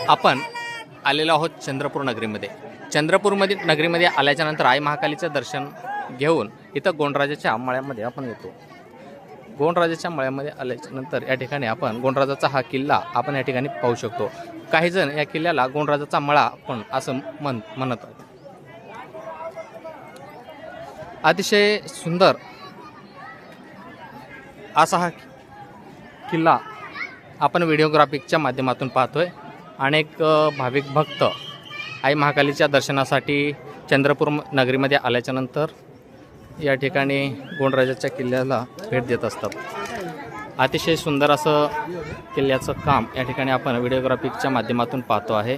आपण आलेलो आहोत चंद्रपूर नगरीमध्ये. चंद्रपूरमध्ये नगरीमध्ये आल्याच्यानंतर आई महाकालीचं दर्शन घेऊन इथं गोंडराजाच्या मळ्यामध्ये आपण येतो. गोंडराजाच्या मळ्यामध्ये आल्याच्यानंतर या ठिकाणी आपण गोंडराजाचा हा किल्ला आपण या ठिकाणी पाहू शकतो. काही जण या किल्ल्याला गोंडराजाचा मळा पण असं म्हणत. अतिशय सुंदर असा हा किल्ला आपण व्हिडिओग्राफिकच्या माध्यमातून पाहतोय. अनेक भाविक भक्त आई महाकालीच्या दर्शनासाठी चंद्रपूर नगरीमध्ये आल्याच्यानंतर या ठिकाणी गोंडराजाच्या किल्ल्याला भेट देत असतात. अतिशय सुंदर असं किल्ल्याचं काम या ठिकाणी आपण व्हिडिओग्राफिकच्या माध्यमातून पाहतो आहे.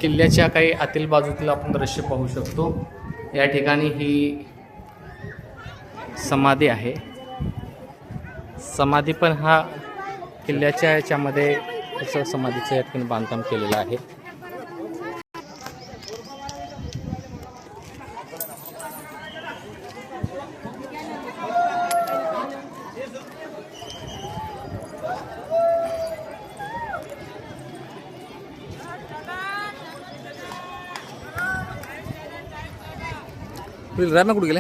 किल्ल्याच्या काही आतील बाजूतील आपण दृश्य पाहू शकतो. या ठिकाणी ही समाधी आहे. समाधी पण हा किल्ल्याच्या याच्यामध्ये असं समाधीचं या ठिकाणी बांधकाम केलेलं आहे. राम कुठे गेले?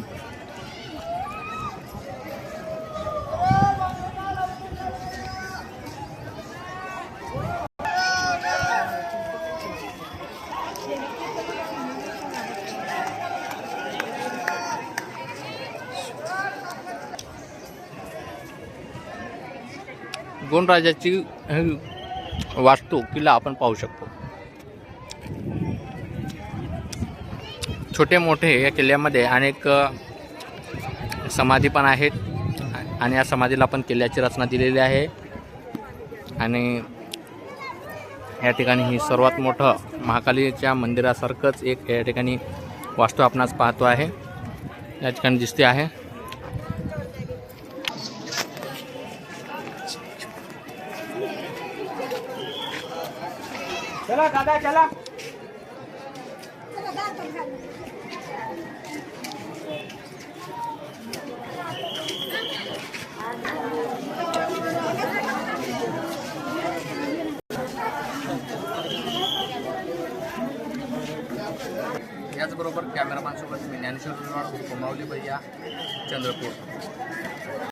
गोंडराजाची वास्तू किल्ला आपण पाहू शकतो. छोटे मोठे या किल्ल्यामध्ये अनेक समाधी पण आहेत आणि या समाधीला पण किल्ल्याची रचना दिलेली आहे. आणि या ठिकाणी ही सर्वात मोठं महाकालीच्या मंदिरासारखंच एक या ठिकाणी वास्तू आपणास पाहतो आहे, या ठिकाणी दिसते आहे. चला दादा चला. याचबरोबर कॅमेरामॅनसोबत मी ज्ञानेश्वर माऊली भैया, चंद्रपूर.